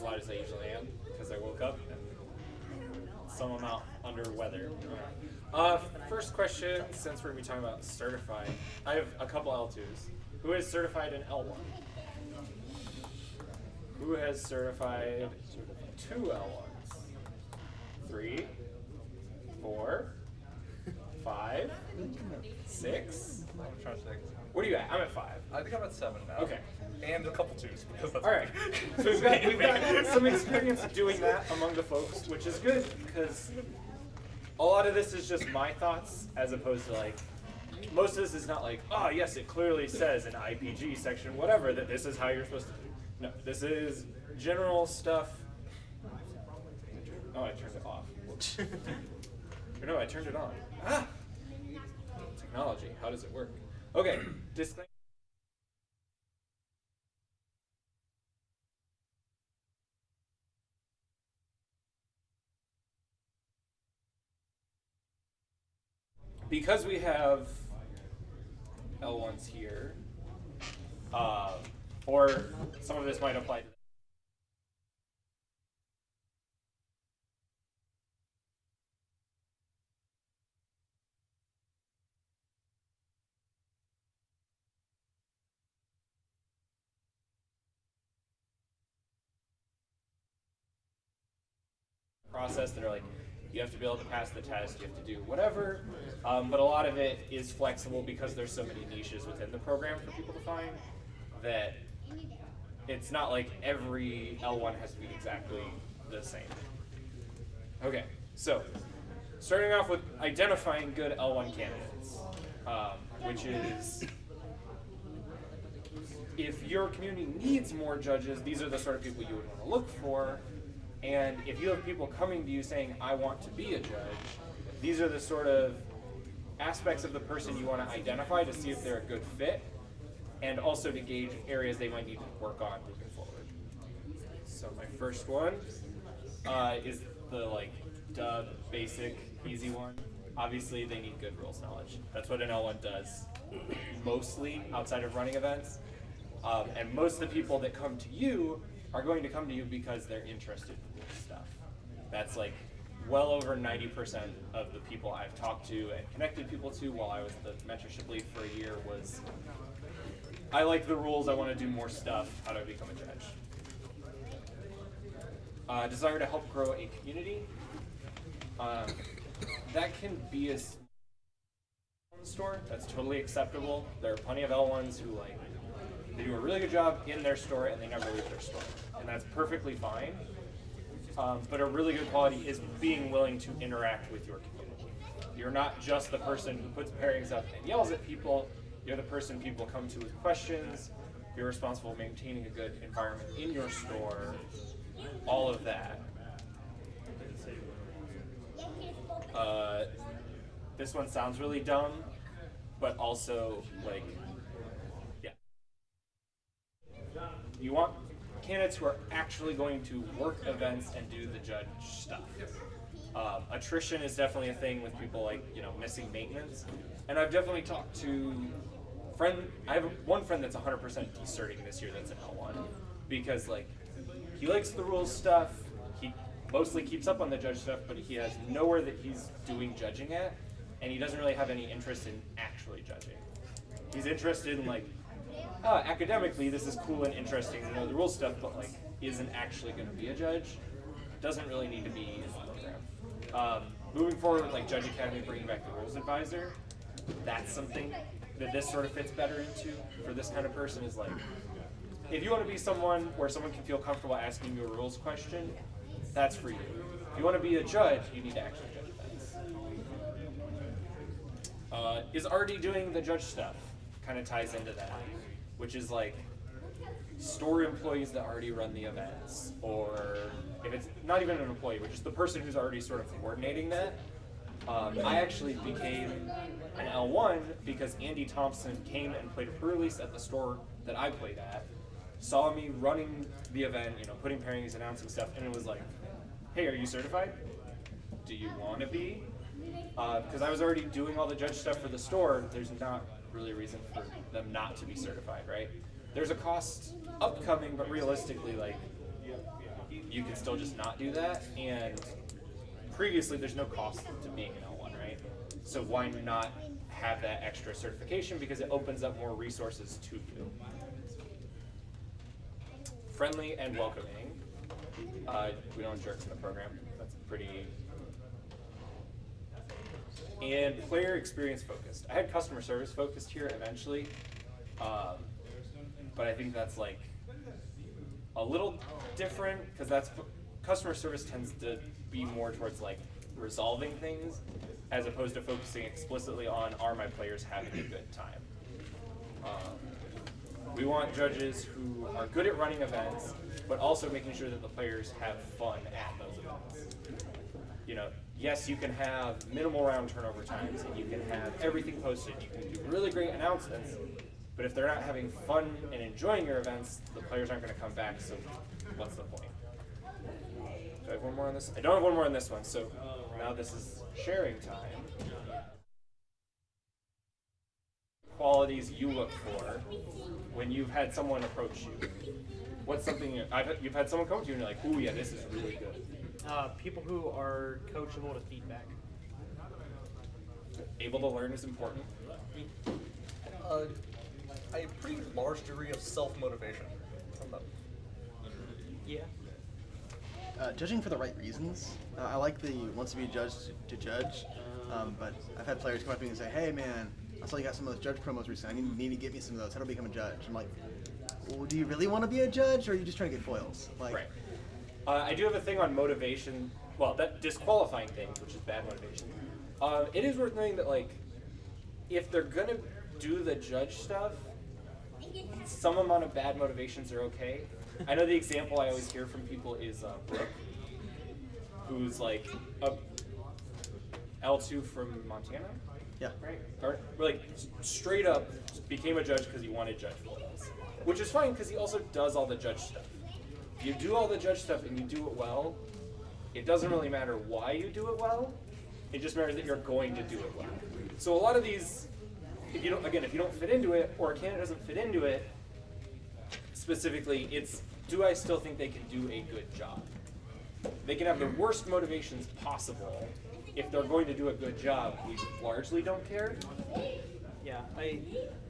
loud as I usually am because I woke up and some amount under weather. First question, since we're going to be talking about certified, I have a couple L2s. Who is certified in L1? Who has certified 2 L1s? 3, 4, 5, 6. I'm trying to think. What are you at? I'm at 5. I think I'm at 7 now. Okay. And a couple 2s because that's All right. So we've got some experience doing that among the folks, which is good because a lot of this is just my thoughts as opposed to like, most of this is not like, oh yes, it clearly says in IPG section whatever that this is how you're supposed to do. No, this is general stuff. Oh, I turned it off. Or no, I turned it on. Ah! Technology, how does it work? Okay, disclaimer. Because we have L1s here, or some of this might apply to process that are like, you have to be able to pass the test, you have to do whatever, but a lot of it is flexible because there's so many niches within the program for people to find that it's not like every L1 has to be exactly the same. Okay, so starting off with identifying good L1 candidates, which is if your community needs more judges, these are the sort of people you would want to look for. And if you have people coming to you saying, I want to be a judge, these are the sort of aspects of the person you want to identify to see if they're a good fit, and also to gauge areas they might need to work on moving forward. So my first one is the basic, easy one. Obviously, they need good rules knowledge. That's what an L1 does, mostly outside of running events. And most of the people that come to you are going to come to you because they're interested in this stuff. That's like well over 90% of the people I've talked to and connected people to while I was the mentorship lead for a year was, I like the rules, I want to do more stuff, how do I become a judge? Desire to help grow a community. That can be a store, that's totally acceptable. There are plenty of L1s who they do a really good job in their store and they never leave their store. And that's perfectly fine. But a really good quality is being willing to interact with your community. You're not just the person who puts pairings up and yells at people. You're the person people come to with questions. You're responsible for maintaining a good environment in your store. All of that. This one sounds really dumb, but also you want candidates who are actually going to work events and do the judge stuff. Attrition is definitely a thing with people missing maintenance. And I've definitely talked to I have one friend that's 100% deserting this year that's an L1 because he likes the rules stuff, he mostly keeps up on the judge stuff, but he has nowhere that he's doing judging at, and he doesn't really have any interest in actually judging. He's interested in academically, this is cool and interesting to know the rules stuff, but isn't actually going to be a judge. Doesn't really need to be in the program. Moving forward with Judge Academy, bringing back the rules advisor, that's something that this sort of fits better into for this kind of person. Is if you want to be someone where someone can feel comfortable asking you a rules question, that's for you. If you want to be a judge, you need to actually judge events. Is already doing the judge stuff kind of ties into that, which is store employees that already run the events, or if it's not even an employee, but just the person who's already sort of coordinating that. I actually became an L1 because Andy Thompson came and played a pre-release at the store that I played at, saw me running the event, putting pairings, announcing stuff, and it was hey, are you certified? Do you want to be? Because I was already doing all the judge stuff for the store, there's not really a reason for them not to be certified, right? There's a cost upcoming, but realistically, you can still just not do that. And previously, there's no cost to being an L1, right? So why not have that extra certification, because it opens up more resources to you. Friendly and welcoming. We don't have jerks in the program. That's pretty. And player experience focused. I had customer service focused here eventually, but I think that's like a little different, because that's customer service tends to be more towards like resolving things, as opposed to focusing explicitly on, are my players having a good time. We want judges who are good at running events, but also making sure that the players have fun at those events. You know, yes, you can have minimal round turnover times, and you can have everything posted, you can do really great announcements, but if they're not having fun and enjoying your events, the players aren't going to come back, so what's the point? Do I have one more on this? I don't have one more on this one, so now this is sharing time. Qualities you look for when you've had someone approach you. What's something you've had someone come to you and you're like, ooh, yeah, this is really good. People who are coachable to feedback. Able to learn is important. A pretty large degree of self-motivation from them. Yeah. Judging for the right reasons. I like the wants to be judged to judge, but I've had players come up to me and say, hey man, I saw you got some of those judge promos recently. I need to get me some of those. How to become a judge? I'm like, well, do you really want to be a judge, or are you just trying to get foils? Like, Right. I do have a thing on motivation. Well, that disqualifying things, which is bad motivation. It is worth noting that, like, if they're gonna do the judge stuff, some amount of bad motivations are okay. I know the example I always hear from people is Brooke, who's like a L2 from Montana. yeah. Right? Or like straight up became a judge because he wanted judge foils, which is fine because he also does all the judge stuff. If you do all the judge stuff and you do it well, it doesn't really matter why you do it well. It just matters that you're going to do it well. So a lot of these, if you don't fit into it, or a candidate doesn't fit into it, specifically, it's, do I still think they can do a good job? They can have the worst motivations possible. If they're going to do a good job, we largely don't care. Yeah,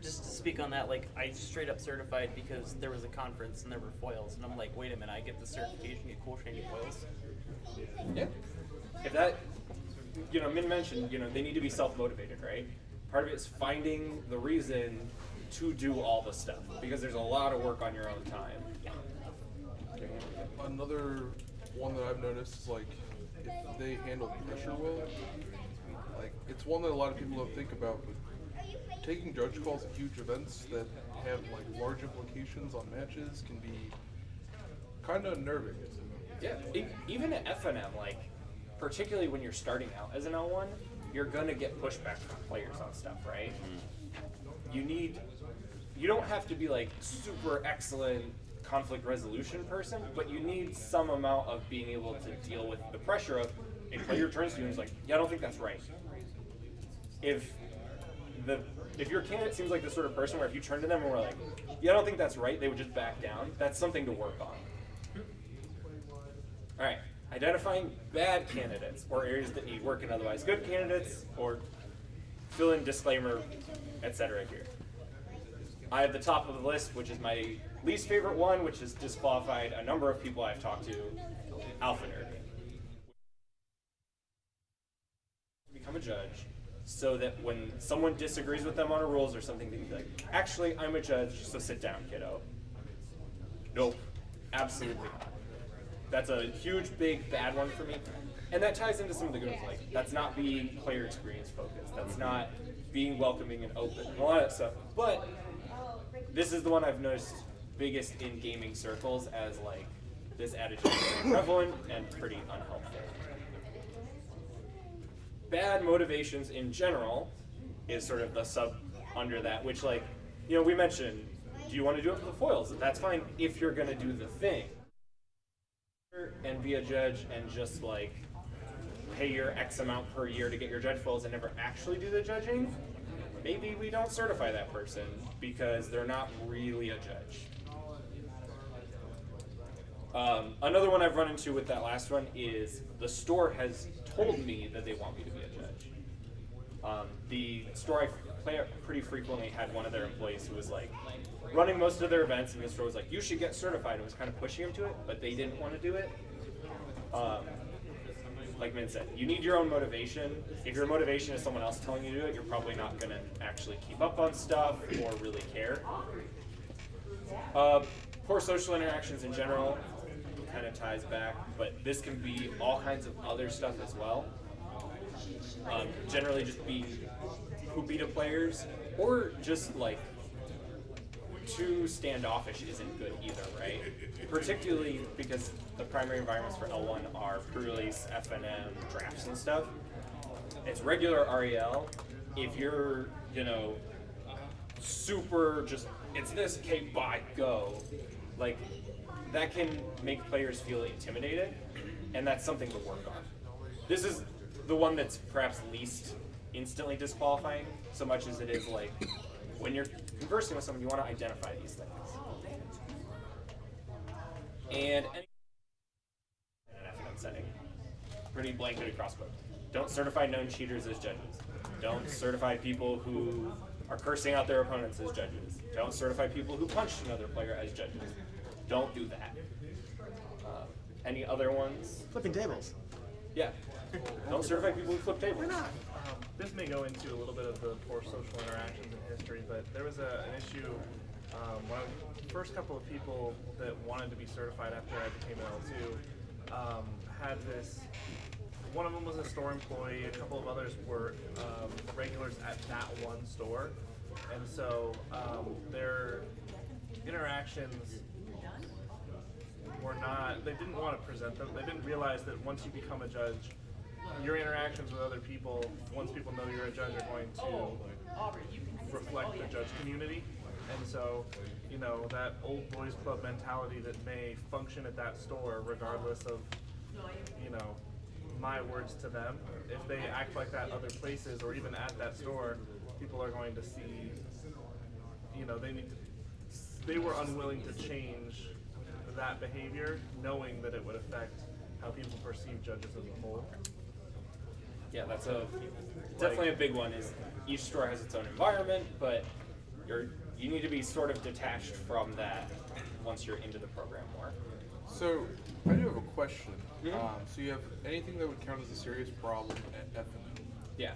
just to speak on that, like, I straight up certified because there was a conference and there were foils, and I'm like, wait a minute, I get the certification, get cool shiny foils? Yeah. If that, Min mentioned, they need to be self-motivated, right? Part of it is finding the reason to do all the stuff, because there's a lot of work on your own time. Another one that I've noticed is like if they handle pressure well, like it's one that a lot of people don't think about, but taking judge calls at huge events that have like large implications on matches can be kind of unnerving. Yeah, even at FNM, like, particularly when you're starting out as an L1, you're gonna get pushback from players on stuff, right? You don't have to be like super excellent conflict resolution person, but you need some amount of being able to deal with the pressure of a player turns to you and is like, yeah, I don't think that's right. If your candidate seems like the sort of person where if you turn to them and were like, yeah, I don't think that's right, they would just back down, that's something to work on. All right, identifying bad candidates or areas that need work and otherwise good candidates, or fill in disclaimer, etc. here. I have the top of the list, which is my least favorite one, which has disqualified a number of people I've talked to, Alpha Nerd. Become a judge so that when someone disagrees with them on a rules or something, they can be like, actually, I'm a judge, so sit down, kiddo. Nope, absolutely not. That's a huge, big, bad one for me. And that ties into some of the good ones, like, that's not being player experience focused. That's not being welcoming and open, and a lot of that stuff. But this is the one I've noticed biggest in gaming circles as, like, this attitude is pretty prevalent and pretty unhelpful. Bad motivations in general is sort of the sub under that, which, like, we mentioned, do you want to do it for the foils? That's fine if you're going to do the thing. And be a judge and just like pay your X amount per year to get your judge foils and never actually do the judging, maybe we don't certify that person because they're not really a judge. Another one I've run into with that last one is the store has told me that they want me to be a judge. The store I play at pretty frequently had one of their employees who was like running most of their events, and the store was like, "You should get certified," and was kind of pushing him to it, but they didn't want to do it. Like Min said, you need your own motivation. If your motivation is someone else telling you to do it, you're probably not going to actually keep up on stuff or really care. Poor social interactions in general kind of ties back, but this can be all kinds of other stuff as well. Generally just being poopy to players, or just like too standoffish isn't good either, right? Particularly because the primary environments for L1 are pre-release, FNM, drafts and stuff. It's regular REL. If you're, super just, it's this, okay, bye, go. Like, that can make players feel intimidated, and that's something to work on. This is the one that's perhaps least instantly disqualifying, so much as it is like, when you're conversing with someone, you want to identify these things. And in an FNM setting, pretty blanket across both. Don't certify known cheaters as judges. Don't certify people who are cursing out their opponents as judges. Don't certify people who punched another player as judges. Don't do that. Any other ones? Flipping tables. Yeah. Don't certify people who flip tables. Why not? This may go into a little bit of the poor social interactions in history, but there was an issue when the first couple of people that wanted to be certified after I became an L2 had this. One of them was a store employee, a couple of others were regulars at that one store, and so their interactions were not, they didn't want to present them. They didn't realize that once you become a judge, your interactions with other people, once people know you're a judge, are going to reflect the judge community. And so, that old boys club mentality that may function at that store, regardless of, my words to them, if they act like that other places or even at that store, people are going to see, they were unwilling to change that behavior, knowing that it would affect how people perceive judges as a whole. Yeah, that's definitely a big one. Is each store has its own environment, but you need to be sort of detached from that once you're into the program more. So, I do have a question. So you have anything that would count as a serious problem at FNM? Yeah.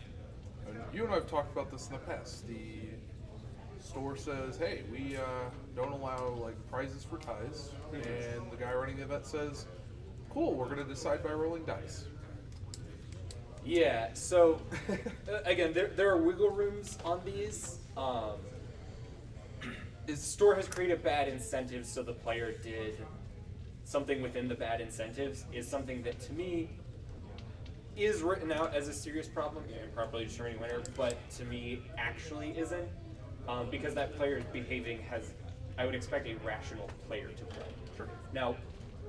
And you and I have talked about this in the past. The store says, hey, we don't allow prizes for ties, and the guy running the event says, cool, we're going to decide by rolling dice. Yeah, so again, there are wiggle rooms on these. The store has created bad incentives, so the player did something within the bad incentives is something that to me is written out as a serious problem and properly determining winner, but to me actually isn't, because that player is behaving as I would expect a rational player to play. Sure. Now,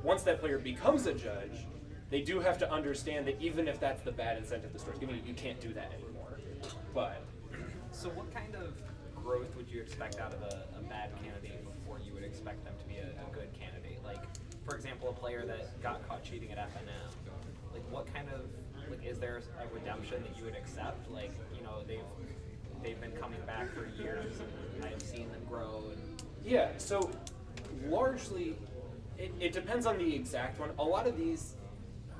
once that player becomes a judge, they do have to understand that even if that's the bad incentive the store's giving you, you can't do that anymore. But so what kind of growth would you expect out of a bad candidate before you would expect them to be a good candidate? Like, for example, a player that got caught cheating at FNM, what kind of, is there a redemption that you would accept? They've been coming back for years, and I've seen them grow. yeah, so largely, it depends on the exact one. A lot of these,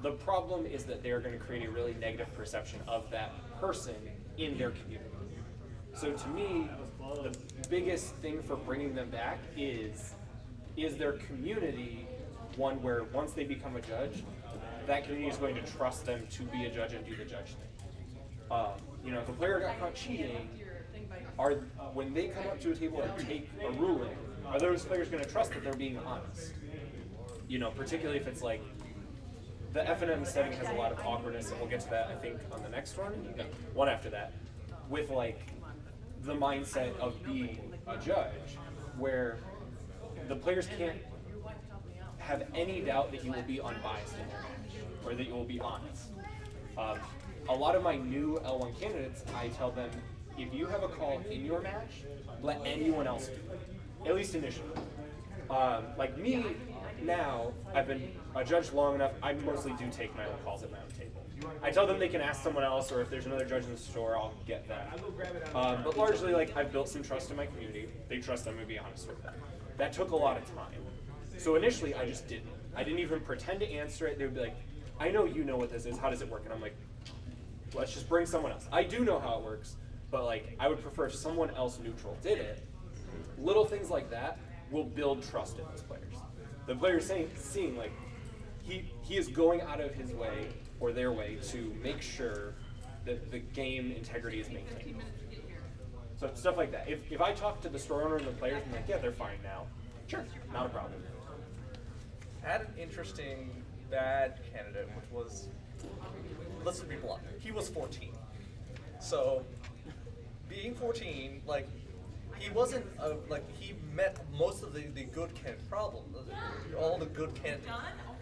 the problem is that they're going to create a really negative perception of that person in their community. So to me, the biggest thing for bringing them back is their community one where once they become a judge, that community is going to trust them to be a judge and do the judge thing. If a player got caught cheating, when they come up to a table and take a ruling, are those players going to trust that they're being honest? Particularly if it's like, the FNM setting has a lot of awkwardness, and we'll get to that, I think, on the next one. No, one after that. With, the mindset of being a judge, where the players can't have any doubt that you will be unbiased in your match, or that you will be honest. A lot of my new L1 candidates, I tell them, if you have a call in your match, let anyone else do it, at least initially. Like me, now I've been a judge long enough, I mostly do take my own calls at my own table. I tell them they can ask someone else, or if there's another judge in the store, I'll get that. But largely, like, I've built some trust in my community. They trust them, to be honest with them. That took a lot of time. So initially, I just didn't. I didn't even pretend to answer it. They would be like, I know you know what this is. How does it work? And I'm like, let's just bring someone else. I do know how it works, but like, I would prefer if someone else neutral did it. Little things like that will build trust in those players. The players seeing like, he is going out of his way or their way to make sure that the game integrity is maintained. So stuff like that. If I talk to the store owner and the players and like, yeah, they're fine now, sure, not a problem. I had an interesting bad candidate, which was, let's be blunt, he was 14. So, being 14, like, he wasn't, he met most of the good candidate problems, all the good candidate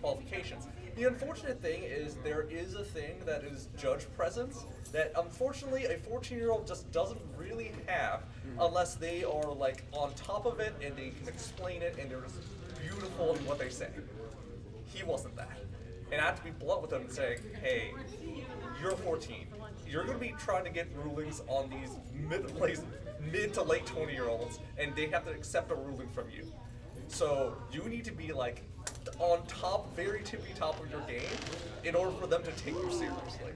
qualifications. The unfortunate thing is there is a thing that is judge presence that unfortunately a 14-year-old just doesn't really have unless they are like on top of it and they can explain it and they're just beautiful in what they say. He wasn't that. And I have to be blunt with him and say, hey, you're 14. You're going to be trying to get rulings on these mid to late 20-year-olds, and they have to accept a ruling from you. So you need to be like on top, very tippy top of your game in order for them to take you seriously.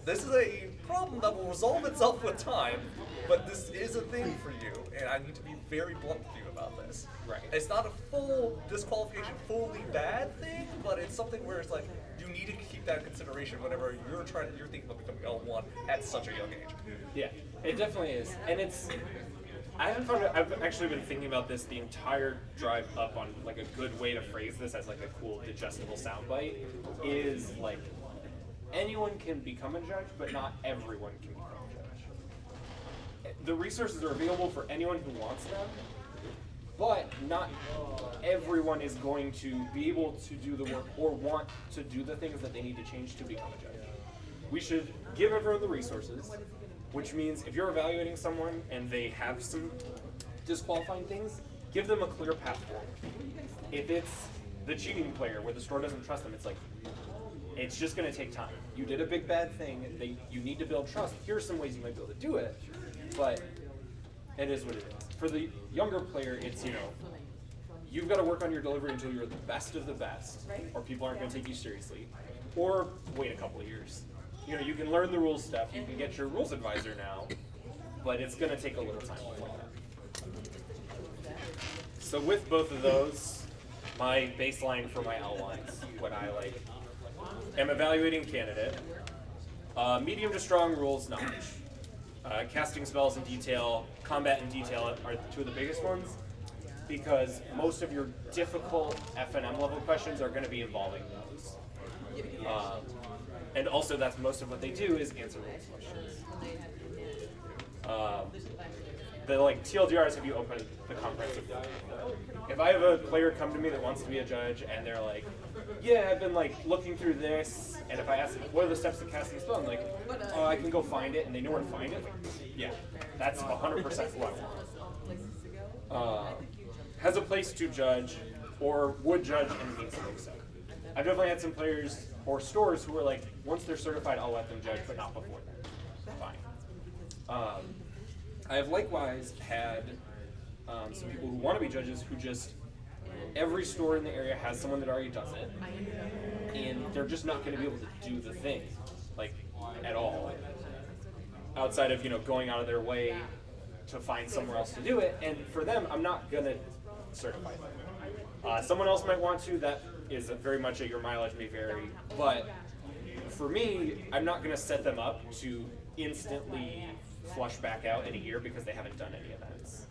This is a problem that will resolve itself with time, but this is a thing for you, and I need to be very blunt with you about this. Right. It's not a full disqualification, fully bad thing, but it's something where it's like you need to keep that in consideration whenever you're thinking about becoming L1 at such a young age. Yeah, it definitely is, and I've actually been thinking about this the entire drive up on like a good way to phrase this as like a cool digestible soundbite is like anyone can become a judge, but not everyone can become a judge. The resources are available for anyone who wants them, but not everyone is going to be able to do the work or want to do the things that they need to change to become a judge. We should give everyone the resources, which means if you're evaluating someone and they have some disqualifying things, give them a clear path forward. If it's the cheating player where the store doesn't trust them, it's like, it's just going to take time. You did a big bad thing, you need to build trust. Here are some ways you might be able to do it, but it is what it is. For the younger player, it's, you've got to work on your delivery until you're the best of the best, or people aren't going to take you seriously, or wait a couple of years. You can learn the rules stuff, you can get your rules advisor now, but it's going to take a little time before that. So with both of those, my baseline for my L1s, when I am evaluating candidate, medium to strong rules knowledge. Casting spells in detail, combat in detail are two of the biggest ones, because most of your difficult F&M level questions are going to be involving those. And also that's most of what they do is answer rules questions. The TLDRs have you open the comprehensive book. If I have a player come to me that wants to be a judge and they're like, yeah, I've been looking through this, and if I ask them, what are the steps to casting a spell? I'm like, oh, I can go find it, and they know where to find it. Like, yeah, that's 100% what I want. Has a place to judge, or would judge and needs to do so. I've definitely had some players or stores who were like, once they're certified, I'll let them judge, but not before then. Fine. I have likewise had some people who want to be judges who just, every store in the area has someone that already does it, and they're just not going to be able to do the thing, at all, outside of, going out of their way to find somewhere else to do it, and for them, I'm not going to certify them. Someone else might want to, that is very much your mileage may vary, but for me, I'm not going to set them up to instantly flush back out in a year because they haven't done any events.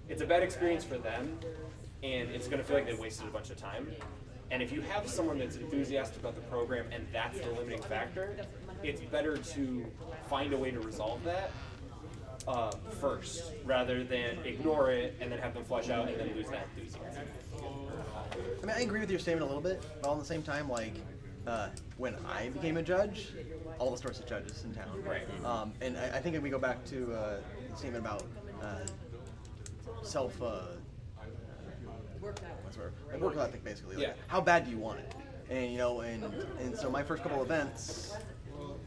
It's a bad experience for them, and it's going to feel like they wasted a bunch of time. And if you have someone that's enthusiastic about the program and that's the limiting factor, it's better to find a way to resolve that first, rather than ignore it and then have them flush out and then lose that enthusiasm. I mean, I agree with your statement a little bit, but at the same time, when I became a judge, all the stores had judges in town. Right. And I think if we go back to the statement about work ethic basically. Like, Yeah. how bad do you want it? And and so my first couple events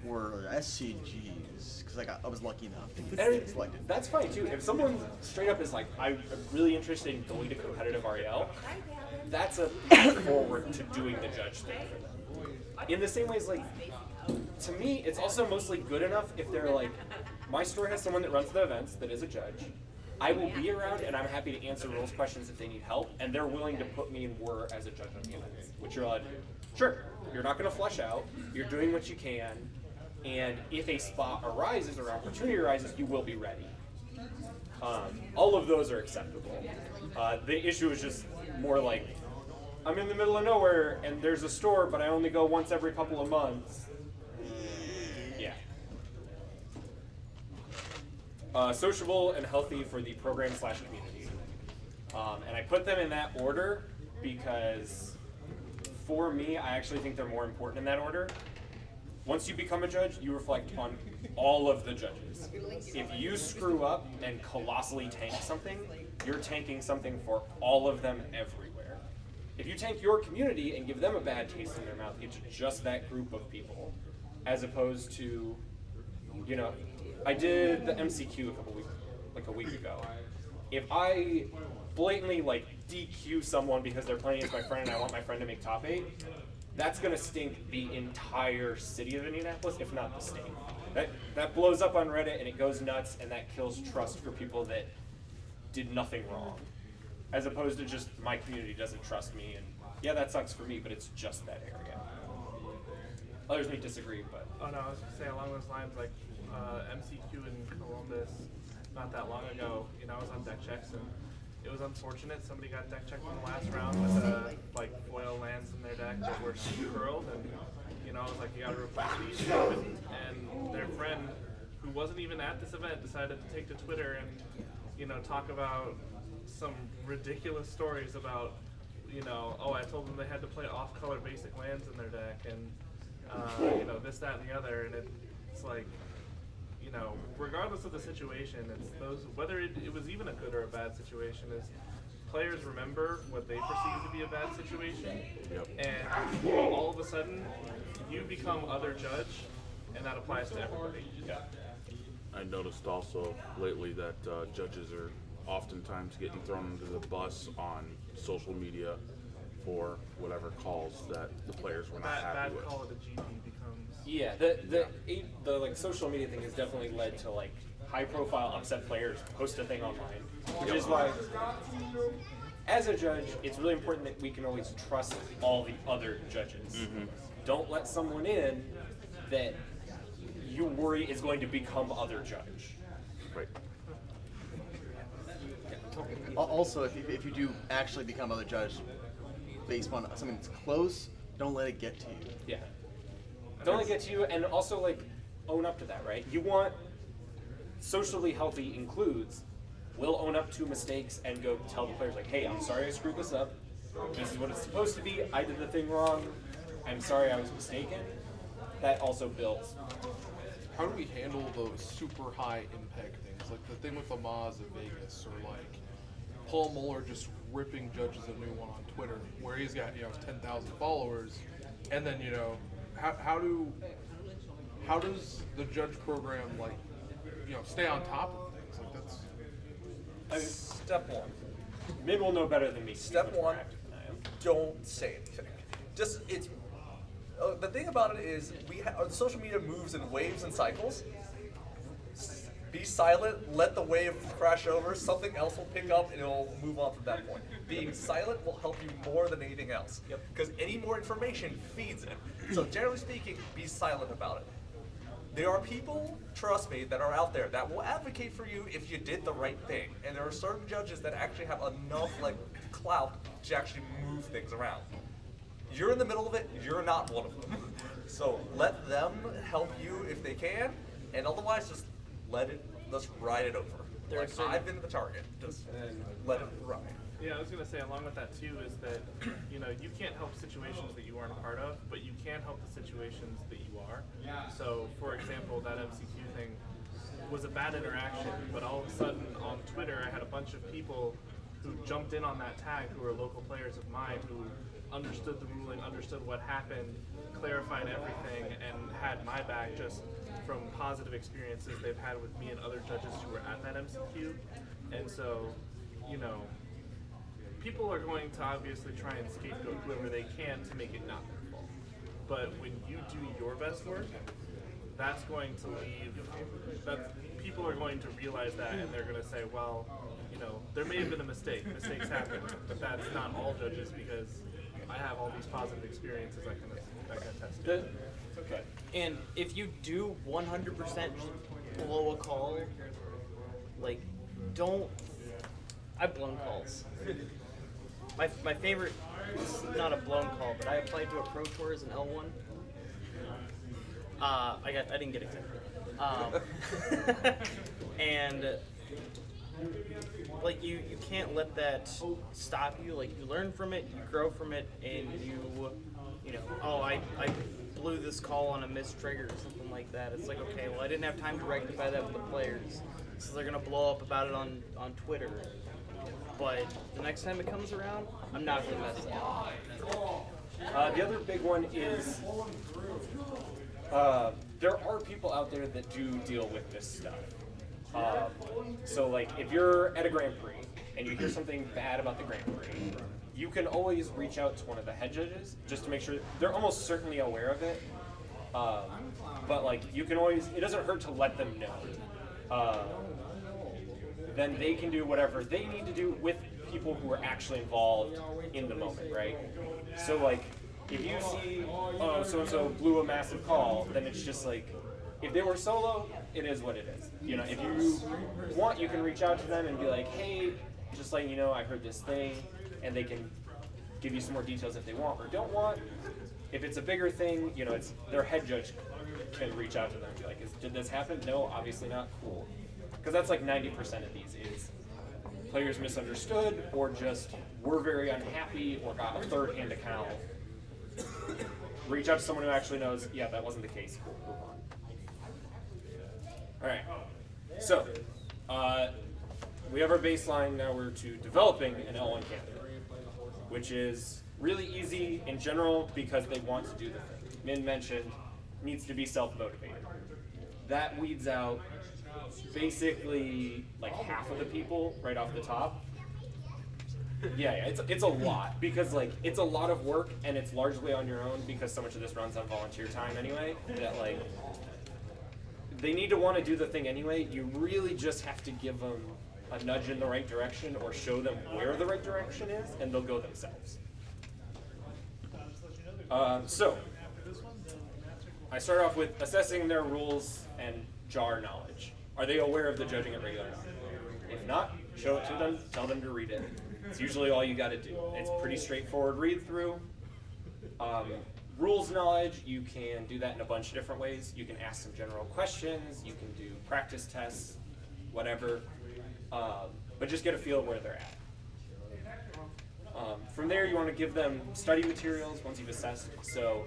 were SCGs because I was lucky enough to And get selected. that's fine too. If someone straight up is like, I'm really interested in going to competitive REL, that's a path forward to doing the judge thing for them. In the same ways, like, to me, it's also mostly good enough if they're like, my store has someone that runs the events that is a judge. I will be around and I'm happy to answer rules questions if they need help, and they're willing to put me in WER as a judge on the events, which you're allowed to do. Sure, you're not going to flush out, you're doing what you can, and if a spot arises or opportunity arises, you will be ready. All of those are acceptable. The issue is just more like, I'm in the middle of nowhere and there's a store, but I only go once every couple of months. Yeah. Sociable and healthy for the program/community. And I put them in that order because for me, I actually think they're more important in that order. Once you become a judge, you reflect on all of the judges. If you screw up and colossally tank something, you're tanking something for all of them everywhere. If you tank your community and give them a bad taste in their mouth, it's just that group of people, as opposed to, you know, I did the MCQ a week ago. If I blatantly like DQ someone because they're playing against my friend and I want my friend to make top 8, that's gonna stink the entire city of Indianapolis, if not the state. That blows up on Reddit and it goes nuts, and that kills trust for people that did nothing wrong. As opposed to just my community doesn't trust me, and yeah, that sucks for me, but it's just that area. Others may disagree, but Oh no, I was gonna say along those lines, like MCQ in Columbus, not that long ago. You know, I was on deck checks and it was unfortunate. Somebody got deck checked in the last round with like foil lands in their deck that were super curled, and you know, I was like, you gotta replace these. And their friend, who wasn't even at this event, decided to take to Twitter and you know talk about some ridiculous stories about you know, oh, I told them they had to play off-color basic lands in their deck, and you know, this, that, and the other, and it's like, you know, regardless of the situation, it's those, whether it was even a good or a bad situation, is players remember what they perceive to be a bad situation, and all of a sudden, you become other judge, and that applies to everybody. yeah. I noticed also lately that judges are oftentimes getting thrown under the bus on social media for whatever calls that the players were not That happy bad with. call of the GP becomes. Yeah, the like social media thing has definitely led to like high profile upset players post a thing online, which is why as a judge, it's really important that we can always trust all the other judges. Don't let someone in that you worry is going to become other judge. Right. Also, if you do actually become other judge based on something that's close, don't let it get to you. Yeah. Don't let it get to you, and also like own up to that, right? You want socially healthy includes will own up to mistakes and go tell the players like, hey, I'm sorry I screwed this up. This is what it's supposed to be. I did the thing wrong. I'm sorry I was mistaken. That also builds. How do we handle those super high impact things? Like the thing with Amaz in Vegas, or like Paul Muller just ripping judges a new one on Twitter, where he's got 10,000 followers, and then how does the judge program like stay on top of things? Like that's Step one. Mid will know better than me. Step one, don't say anything. Just it's the thing about it is social media moves in waves and cycles. Be silent, let the wave crash over, something else will pick up and it'll move on from that point. Being silent will help you more than anything else. Because any more information feeds it. So generally speaking, be silent about it. There are people, trust me, that are out there that will advocate for you if you did the right thing. And there are certain judges that actually have enough clout to actually move things around. You're in the middle of it, you're not one of them. So let them help you if they can, and otherwise just let's ride it over. I've been the target, just let it ride. Yeah, I was gonna say along with that too is that you can't help situations that you aren't a part of, but you can help the situations that you are. So for example, that MCQ thing was a bad interaction, but all of a sudden on Twitter I had a bunch of people who jumped in on that tag, who are local players of mine, who understood the ruling, understood what happened, clarified everything, and had my back just from positive experiences they've had with me and other judges who were at that MCQ. And so, you know, people are going to obviously try and scapegoat whoever they can to make it not their fault. But when you do your best work, that's going to leave, people are going to realize that, and they're going to say, well, you know, there may have been a mistake. Mistakes happen, but that's not all judges, because I have all these positive experiences I can attest to. Okay. And if you do 100% blow a call, like, don't. I've blown calls. My favorite is not a blown call, but I applied to a Pro Tour as an L1. I didn't get accepted. And like you can't let that stop you. Like, you learn from it, you grow from it, and you know, oh, I blew this call on a missed trigger or something like that. It's like, okay, well, I didn't have time to rectify that with the players, so they're gonna blow up about it on Twitter. But the next time it comes around, I'm not gonna mess it up. The other big one is there are people out there that do deal with this stuff. So like, if you're at a Grand Prix and you hear something bad about the Grand Prix, you can always reach out to one of the head judges just to make sure they're almost certainly aware of it. But like, you can always, it doesn't hurt to let them know. Then they can do whatever they need to do with people who are actually involved in the moment, right? So like, if you see, oh, so-and-so blew a massive call, then it's just like, if they were solo, it is what it is. You know, if you want, you can reach out to them and be like, hey, just letting you know, I heard this thing, and they can give you some more details if they want or don't want. If it's a bigger thing, you know, it's their head judge can reach out to them and be like, did this happen? No, obviously not. Cool. Because that's like 90% of these is players misunderstood, or just were very unhappy, or got a third-hand account. Reach out to someone who actually knows, yeah, that wasn't the case. Cool, move on. All right. So, we have our baseline. Now we're to developing an L1 candidate, which is really easy in general because they want to do the thing. Min mentioned, needs to be self-motivated. That weeds out basically like half of the people right off the top. Yeah, it's a lot, because like, it's a lot of work, and it's largely on your own because so much of this runs on volunteer time anyway, that like, they need to want to do the thing anyway. You really just have to give them a nudge in the right direction, or show them where the right direction is, and they'll go themselves. So I start off with assessing their rules and JAR knowledge. Are they aware of the judging at regular knowledge? If not, show it to them, tell them to read it. It's usually all you got to do. It's pretty straightforward read through. Rules knowledge, you can do that in a bunch of different ways. You can ask some general questions, you can do practice tests, whatever. But just get a feel of where they're at. From there, you want to give them study materials once you've assessed. So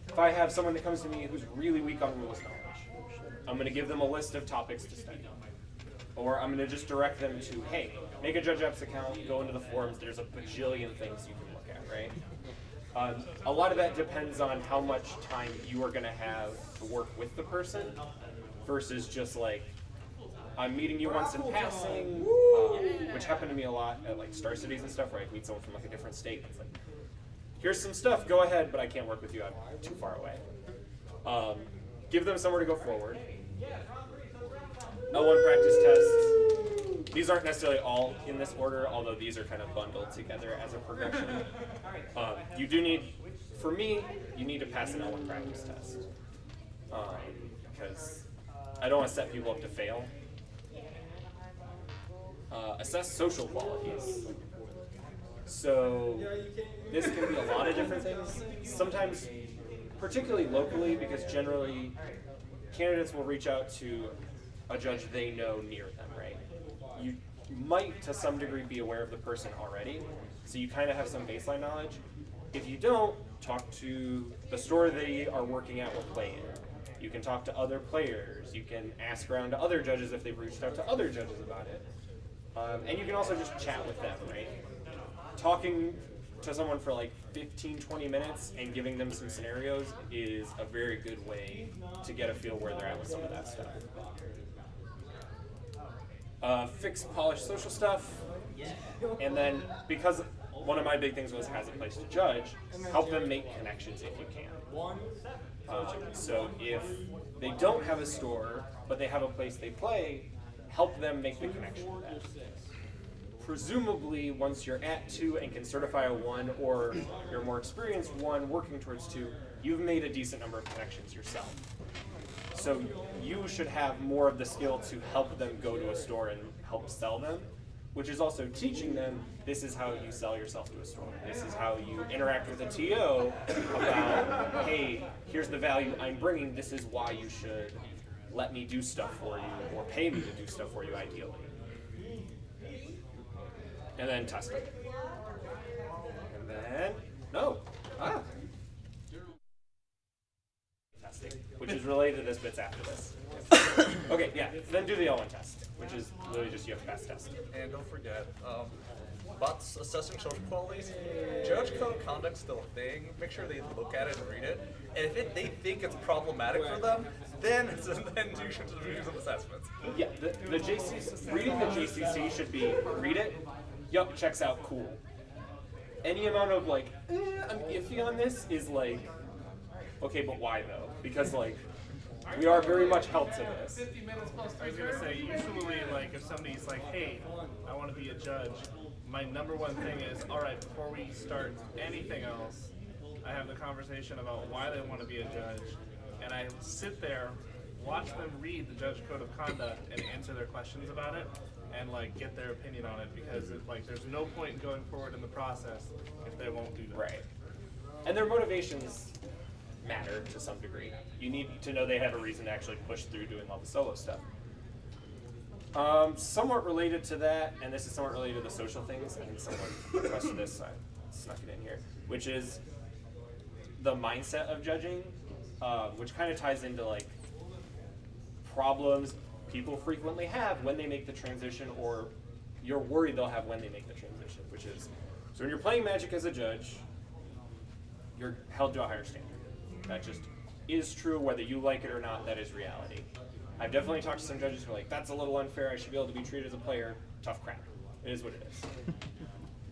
if I have someone that comes to me who's really weak on rules knowledge, I'm going to give them a list of topics to study. Or I'm going to just direct them to, hey, make a Judge Apps account, go into the forums, there's a bajillion things you can look at, right? A lot of that depends on how much time you are going to have to work with the person, versus just like, I'm meeting you once in passing, which happened to me a lot at like Star Cities and stuff, where I meet someone from like a different state. It's like, here's some stuff, go ahead, but I can't work with you, I'm too far away. Give them somewhere to go forward. L1 practice tests. These aren't necessarily all in this order, although these are kind of bundled together as a progression. You do need, for me, you need to pass an L1 practice test. Because I don't want to set people up to fail. Assess social qualities. So this can be a lot of different things. Sometimes, particularly locally, because generally candidates will reach out to a judge they know near them, right? You might, to some degree, be aware of the person already, so you kind of have some baseline knowledge. If you don't, talk to the store they are working at or play in. You can talk to other players. You can ask around to other judges if they've reached out to other judges about it. And you can also just chat with them, right? Talking to someone for like 15, 20 minutes and giving them some scenarios is a very good way to get a feel where they're at with some of that stuff. Fix, polish social stuff, and then because one of my big things was has a place to judge, help them make connections if you can. So if they don't have a store, but they have a place they play, help them make the connection with that. Presumably, once you're at 2 and can certify a 1, or you're more experienced 1 working towards 2, you've made a decent number of connections yourself. So you should have more of the skill to help them go to a store and help sell them, which is also teaching them this is how you sell yourself to a store. This is how you interact with a TO about, hey, here's the value I'm bringing. This is why you should let me do stuff for you or pay me to do stuff for you ideally. And then test it. And then, testing, which is related to this bits after this. Okay, yeah, then do the L1 test, which is literally just you have to pass test. And don't forget, about assessing social qualities, judge code of conduct's still a thing. Make sure they look at it and read it. And if they think it's problematic for them, then do some assessments. Yeah, the JCC, reading the JCC should be, read it, yup, checks out, cool. Any amount of like, I'm iffy on this is like, okay, but why though? Because like, we are very much helped to this. I was gonna say, usually, like, if somebody's like, hey, I want to be a judge, my number one thing is, all right, before we start anything else, I have the conversation about why they want to be a judge, and I sit there, watch them read the judge code of conduct and answer their questions about it, and like get their opinion on it, because like there's no point in going forward in the process if they won't do that. Right. And their motivations matter to some degree. You need to know they have a reason to actually push through doing all the solo stuff. Somewhat related to that, and this is somewhat related to the social things, I think someone requested this, so I snuck it in here, which is the mindset of judging, which kind of ties into like problems people frequently have when they make the transition, or you're worried they'll have when they make the transition, which is, so when you're playing Magic as a judge, you're held to a higher standard. That just is true, whether you like it or not, that is reality. I've definitely talked to some judges who are like, that's a little unfair, I should be able to be treated as a player. Tough crap. It is what it is.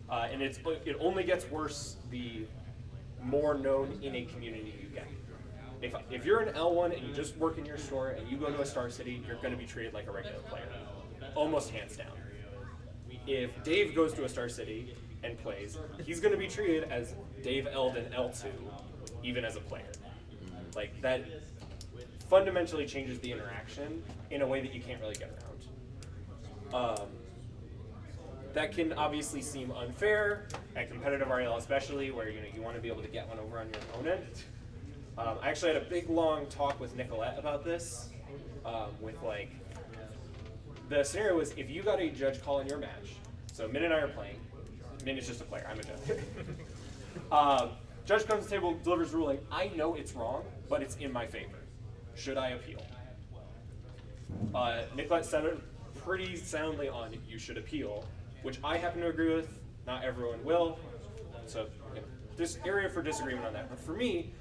And it only gets worse the more known in a community you get. If you're an L1 and you just work in your store and you go to a Star City, you're going to be treated like a regular player, almost hands down. If Dave goes to a Star City and plays, he's going to be treated as Dave Eldon L2, even as a player. Like, that fundamentally changes the interaction in a way that you can't really get around. That can obviously seem unfair at competitive REL, especially where you want to be able to get one over on your opponent. I actually had a big long talk with Nicolette about this. With like, the scenario was if you got a judge call in your match. So Min and I are playing. Min is just a player. I'm a judge. Judge comes to the table, delivers ruling. I know it's wrong, but it's in my favor. Should I appeal? Nicolette said it pretty soundly on you should appeal, which I happen to agree with. Not everyone will. So there's area for disagreement on that. But for me,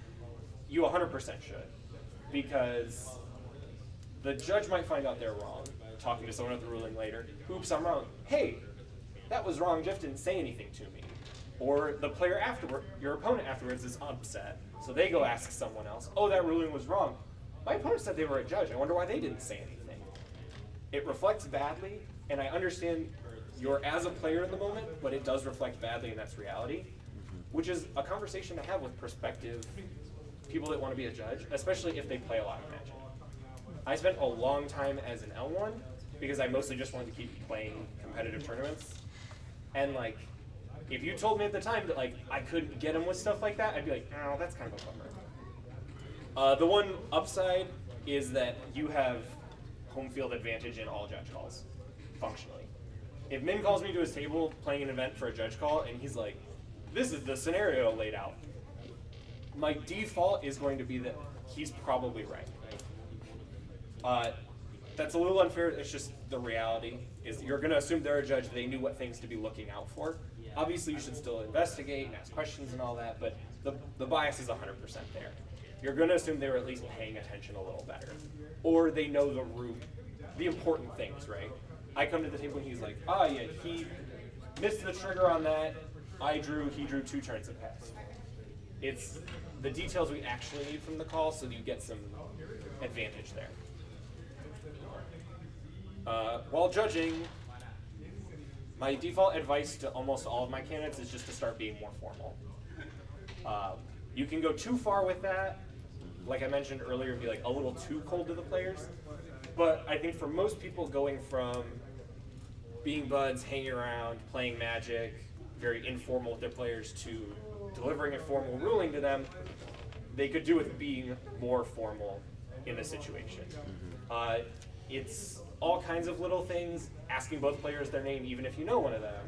you 100% should, because the judge might find out they're wrong, talking to someone at the ruling later. Oops, I'm wrong. Hey, that was wrong. Jeff didn't say anything to me. Or the player afterward, your opponent afterwards is upset, so they go ask someone else. Oh, that ruling was wrong. My opponent said they were a judge. I wonder why they didn't say anything. It reflects badly, and I understand you're as a player in the moment, but it does reflect badly, and that's reality, which is a conversation to have with prospective people that want to be a judge, especially if they play a lot of Magic. I spent a long time as an L1 because I mostly just wanted to keep playing competitive tournaments. And like, if you told me at the time that like I couldn't get them with stuff like that, I'd be like, oh, that's kind of a bummer. The one upside is that you have home field advantage in all judge calls, functionally. If Min calls me to his table playing an event for a judge call and he's like, this is the scenario laid out, my default is going to be that he's probably right. that's a little unfair. It's just the reality is you're going to assume they're a judge. They knew what things to be looking out for. Obviously, you should still investigate and ask questions and all that, but the bias is 100% there. You're going to assume they were at least paying attention a little better, or they know the important things, right? I come to the table and he's like, oh yeah, he missed the trigger on that. He drew 2 turns of pass. It's the details we actually need from the call, so you get some advantage there. While judging, my default advice to almost all of my candidates is just to start being more formal. You can go too far with that, like I mentioned earlier, be like a little too cold to the players. But I think for most people, going from being buds, hanging around, playing Magic, very informal with their players, to delivering a formal ruling to them, they could do with being more formal in the situation. It's all kinds of little things, asking both players their name, even if you know one of them.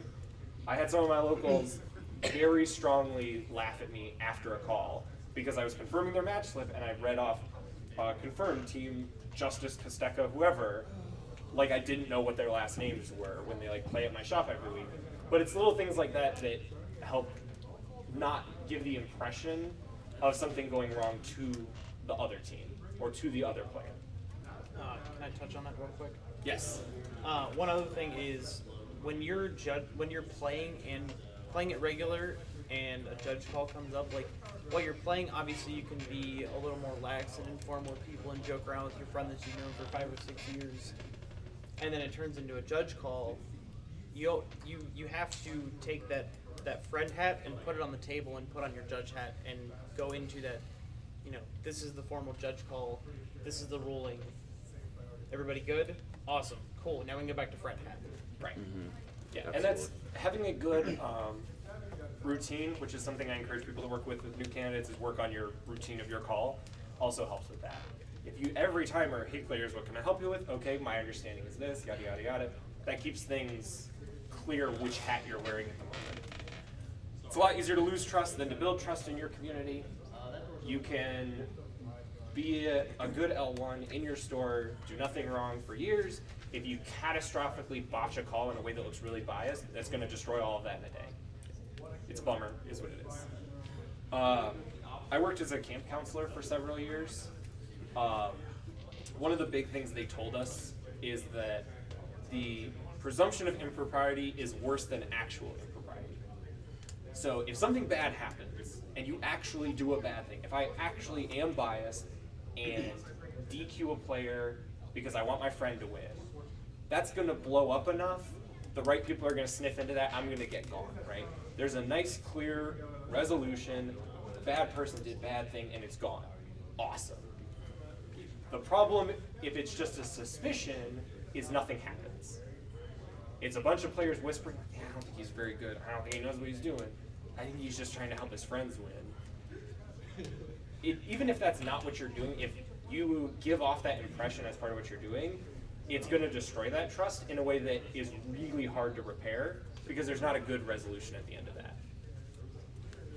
I had some of my locals very strongly laugh at me after a call because I was confirming their match slip and I read off confirmed team Justice, Kosteka, whoever, like I didn't know what their last names were when they like play at my shop every week. But it's little things like that that help not give the impression of something going wrong to the other team or to the other player. Can I touch on that real quick? Yes. One other thing is when you're playing it regular and a judge call comes up, like while you're playing, obviously you can be a little more lax and informal with people and joke around with your friend that you've known for 5 or 6 years, and then it turns into a judge call. You have to take that friend hat and put it on the table and put on your judge hat and go into that. This is the formal judge call. This is the ruling. Everybody good? Awesome. Cool. Now we can get back to friend hat. Right. Yeah, Absolutely. and that's having a good routine, which is something I encourage people to work with new candidates, is work on your routine of your call. Also helps with that. If you every time are, hey players, what can I help you with? Okay, my understanding is this, yada yada yada. That keeps things clear which hat you're wearing at the moment. It's a lot easier to lose trust than to build trust in your community. You can be a good L1 in your store, do nothing wrong for years. If you catastrophically botch a call in a way that looks really biased, that's going to destroy all of that in a day. It's a bummer, is what it is. I worked as a camp counselor for several years. One of the big things they told us is that the presumption of impropriety is worse than actual impropriety. So if something bad happens and you actually do a bad thing, if I actually am biased and DQ a player because I want my friend to win, that's going to blow up enough. The right people are going to sniff into that. I'm going to get gone, right? There's a nice, clear resolution. The bad person did bad thing, and it's gone. Awesome. The problem, if it's just a suspicion, is nothing happens. It's a bunch of players whispering, yeah, I don't think he's very good. I don't think he knows what he's doing. I think he's just trying to help his friends win. Even if that's not what you're doing, if you give off that impression as part of what you're doing, it's going to destroy that trust in a way that is really hard to repair because there's not a good resolution at the end of that.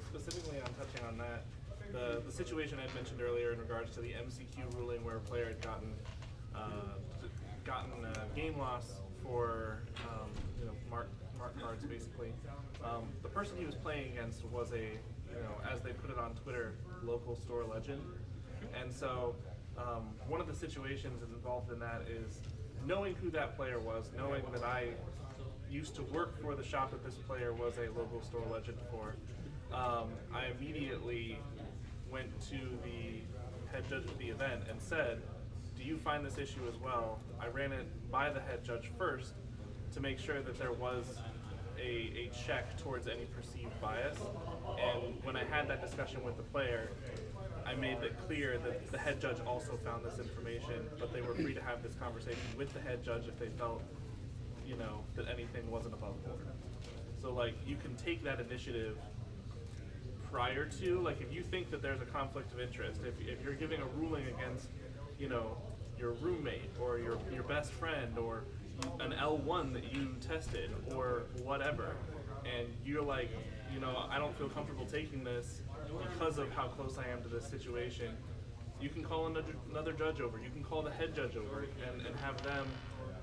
Specifically on touching on that, the situation I mentioned earlier in regards to the MCQ ruling where a player had gotten a game loss for mark cards basically. The person he was playing against was a, as they put it on Twitter, local store legend. And so one of the situations involved in that is knowing who that player was, knowing that I used to work for the shop that this player was a local store legend for. I immediately went to the head judge of the event and said, do you find this issue as well? I ran it by the head judge first to make sure that there was a check towards any perceived bias. And when I had that discussion with the player, I made it clear that the head judge also found this information, but they were free to have this conversation with the head judge if they felt, that anything wasn't above board. So you can take that initiative prior to, if you think that there's a conflict of interest, if you're giving a ruling against, your roommate or your best friend or an L1 that you tested or whatever, and you're like, I don't feel comfortable taking this because of how close I am to this situation, You can call another judge over. You can call the head judge over and have them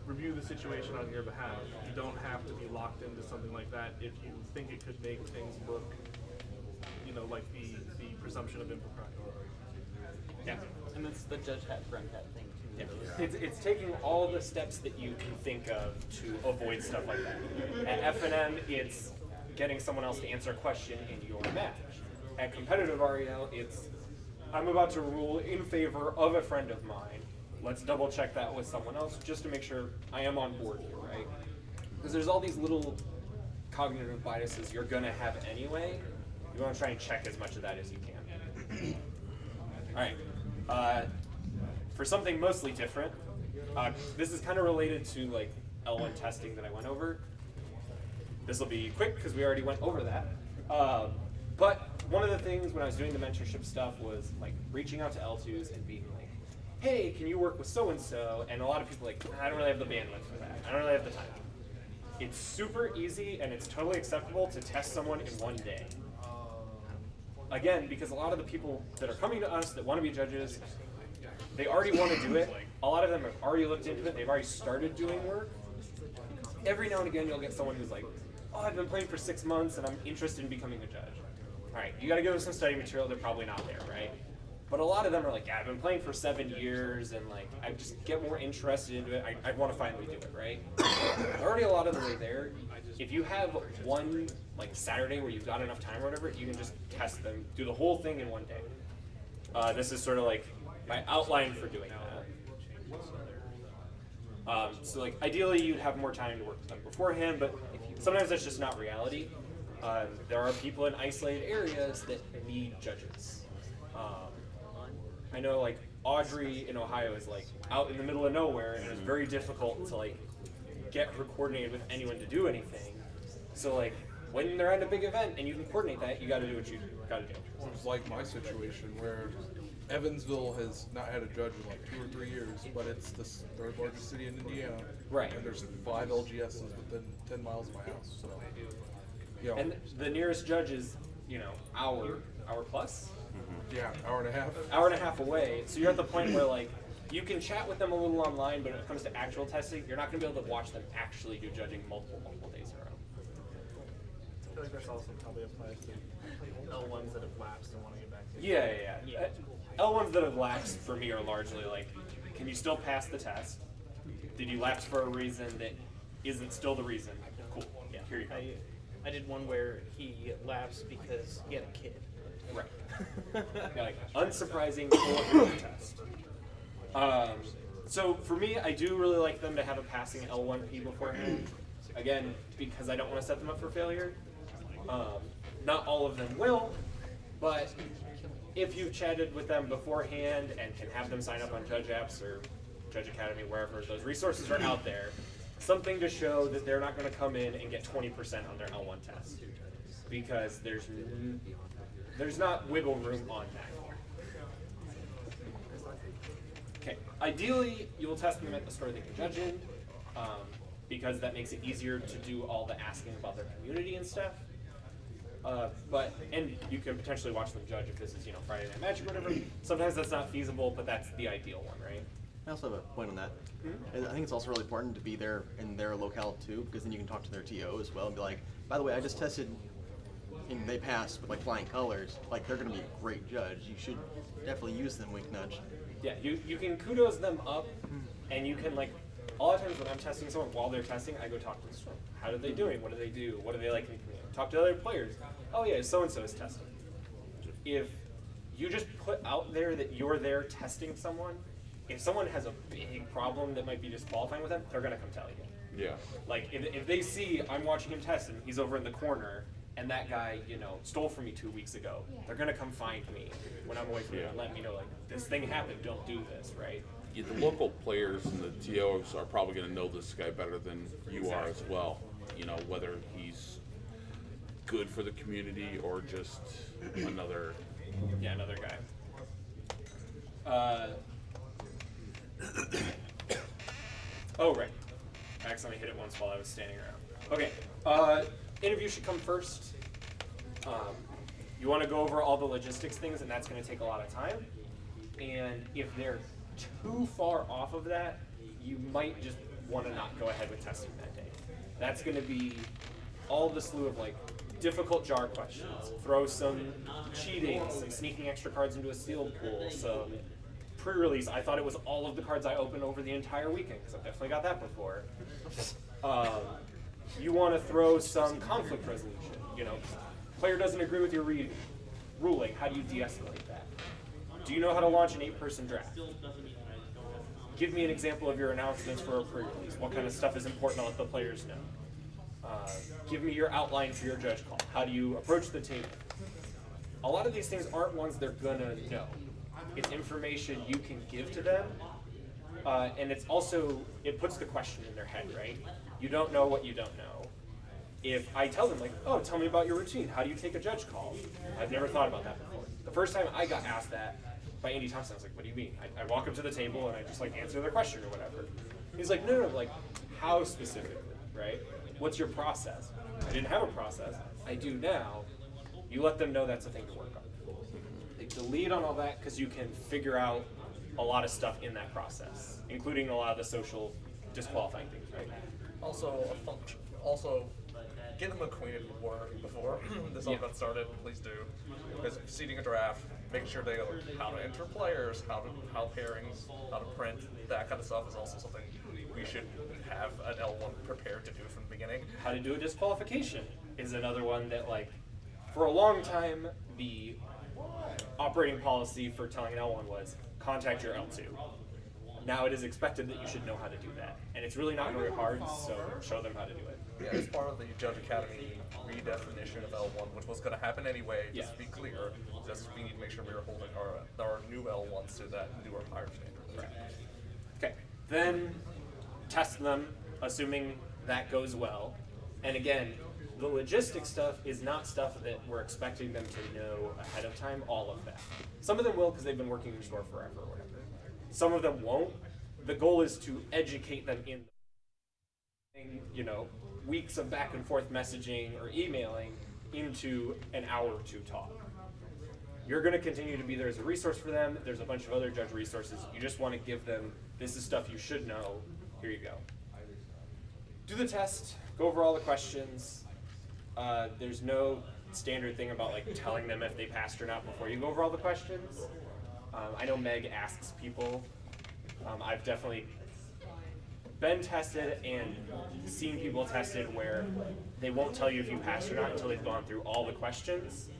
review the situation on your behalf. You don't have to be locked into something like that if you think it could make things look, like the presumption of impropriety. Yeah. And it's the judge hat, friend hat thing too. Yeah. It's taking all the steps that you can think of to avoid stuff like that. At FNM, it's getting someone else to answer a question in your match. At competitive REL, it's I'm about to rule in favor of a friend of mine. Let's double check that with someone else just to make sure I am on board here, right? Because there's all these little cognitive biases you're going to have anyway. You want to try and check as much of that as you can. All right. For something mostly different, this is kind of related to like L1 testing that I went over. This will be quick because we already went over that. But one of the things when I was doing the mentorship stuff was like reaching out to L2s and being like, hey, can you work with so-and-so? And a lot of people are like, I don't really have the bandwidth for that. I don't really have the time. It's super easy and it's totally acceptable to test someone in one day. Again, because a lot of the people that are coming to us that want to be judges, they already want to do it. A lot of them have already looked into it. They've already started doing work. Every now and again, you'll get someone who's like, oh, I've been playing for 6 months and I'm interested in becoming a judge. All right, you got to give them some study material. They're probably not there, right? But a lot of them are like, yeah, I've been playing for 7 years and like I just get more interested into it. I want to finally do it, right? Already a lot of the way there. If you have one like Saturday where you've got enough time or whatever, you can just test them, do the whole thing in one day. This is sort of like my outline for doing that. So like ideally you'd have more time to work with them beforehand, but sometimes that's just not reality. There are people in isolated areas that need judges. I know like Audrey in Ohio is like out in the middle of nowhere and it's very difficult to like get her coordinated with anyone to do anything. So like when they're at a big event and you can coordinate that, you got to do what you got to do. It's like my situation where Evansville has not had a judge in like 2 or 3 years, but it's the third largest city in Indiana. Right. And there's 5 LGSs within 10 miles of my house. So, And the nearest judge is, hour plus? Yeah, hour and a half. Hour and a half away. So you're at the point where like you can chat with them a little online, but when it comes to actual testing, you're not going to be able to watch them actually do judging multiple days in a row. I feel like this also probably applies to L1s that have lapsed and want to get back to. Yeah. L1s that have lapsed for me are largely like, can you still pass the test? Did you lapse for a reason that isn't still the reason? Cool. Yeah. Here you go. I did one where he lapsed because he had a kid. Right. Yeah, like unsurprising full test. So for me, I do really like them to have a passing L1P beforehand. Again, because I don't want to set them up for failure. Not all of them will, but if you've chatted with them beforehand and can have them sign up on Judge Apps or Judge Academy, wherever those resources are out there, something to show that they're not going to come in and get 20% on their L1 test. Because there's not wiggle room on that. Okay, ideally you will test them at the store they can judge in, because that makes it easier to do all the asking about their community and stuff. And you can potentially watch them judge if this is, Friday Night Magic or whatever. Sometimes that's not feasible, but that's the ideal one, right? I also have a point on that. I think it's also really important to be there in their locale too, because then you can talk to their TO as well and be like, by the way, I just tested and they passed with like flying colors. Like they're going to be a great judge. You should definitely use them, wink nudge. Yeah, you can kudos them up, and you can like, a lot of times when I'm testing someone while they're testing, I go talk to the store. How are they doing? What do they do? What do they like in the community? Talk to other players. Oh yeah, so-and-so is testing. If you just put out there that you're there testing someone, if someone has a big problem that might be disqualifying with them, they're gonna come tell you. Yeah. Like if they see I'm watching him test and he's over in the corner and that guy, stole from me 2 weeks ago, they're gonna come find me when I'm away from him and let me know like this thing happened, don't do this, right? Yeah, the local players and the TOs are probably going to know this guy better than you are as well. Whether he's good for the community or just another guy. Oh, right. I accidentally hit it once while I was standing around. Okay. Interview should come first. You want to go over all the logistics things, and that's going to take a lot of time. And if they're too far off of that, you might just want to not go ahead with testing that day. That's going to be all the slew of like difficult jar questions. Throw some cheating, some sneaking extra cards into a sealed pool, some pre-release. I thought it was all of the cards I opened over the entire weekend, because I've definitely got that before. You want to throw some conflict resolution. You know, player doesn't agree with your ruling. How do you de-escalate that? Do you know how to launch an 8-person draft? Give me an example of your announcements for a pre-release. What kind of stuff is important to let the players know? Give me your outline for your judge call. How do you approach the table? A lot of these things aren't ones they're gonna know. It's information you can give to them, and it's also, it puts the question in their head, right? You don't know what you don't know. If I tell them like, oh, tell me about your routine. How do you take a judge call? I've never thought about that before. The first time I got asked that by Andy Thompson, I was like, what do you mean? I walk up to the table and I just like answer their question or whatever. He's like, no, like how specifically, right? What's your process? I didn't have a process. I do now. You let them know that's a thing to work on. They delete on all that because you can figure out a lot of stuff in that process, including a lot of the social disqualifying things, right? Also, a function. Also, get them acquainted with War before this all got started. Please do, because seeding a draft, making sure they know how to enter players, how pairings, how to print, that kind of stuff is also something we should have an L1 prepared to do from the beginning. How to do a disqualification is another one that, like, for a long time, the operating policy for telling an L1 was contact your L2. Now it is expected that you should know how to do that. And it's really not very hard, so show them how to do it. Yeah, as part of the Judge Academy redefinition of L1, which was going to happen anyway, just to be clear, just we need to make sure we are holding our new L1s to that newer higher standard. Right. Okay, then test them, assuming that goes well. And again, the logistics stuff is not stuff that we're expecting them to know ahead of time, all of that. Some of them will because they've been working in the store forever or whatever. Some of them won't. The goal is to educate them in, you know, weeks of back and forth messaging or emailing into an hour or two talk. You're going to continue to be there as a resource for them. There's a bunch of other judge resources. You just want to give them, this is stuff you should know. Here you go. Do the test. Go over all the questions. There's no standard thing about like telling them if they passed or not before you go over all the questions. I know Meg asks people. I've definitely been tested and seen people tested where they won't tell you if you passed or not until they've gone through all the questions.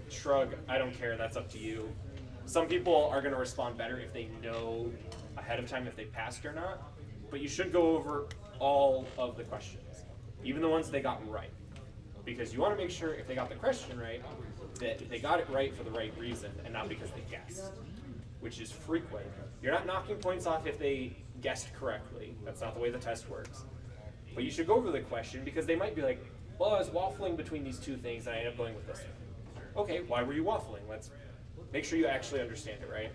Shrug, I don't care, that's up to you. Some people are going to respond better if they know ahead of time if they passed or not, but you should go over all of the questions, even the ones they got right. Because you want to make sure if they got the question right, that they got it right for the right reason and not because they guessed, which is frequent. You're not knocking points off if they guessed correctly. That's not the way the test works. But you should go over the question because they might be like, well, I was waffling between these two things and I ended up going with this one. Okay, why were you waffling? Let's make sure you actually understand it, right?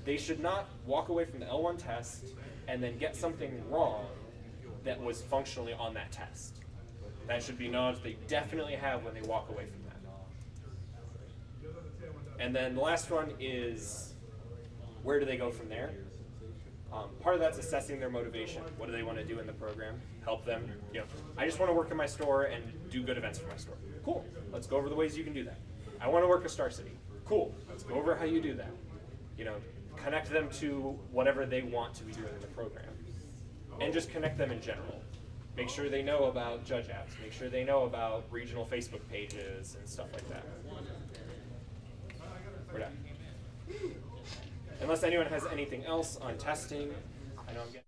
They should not walk away from the L1 test and then get something wrong that was functionally on that test. That should be knowledge they definitely have when they walk away from that. And then the last one is, where do they go from there? Part of that's assessing their motivation. What do they want to do in the program? Help them. You know, I just want to work in my store and do good events for my store. Cool. Let's go over the ways you can do that. I want to work a Star City. Cool. Let's go over how you do that. You know, connect them to whatever they want to be doing in the program. And just connect them in general. Make sure they know about judge apps. Make sure they know about regional Facebook pages and stuff like that. We're done. Unless anyone has anything else on testing, I know I'm getting.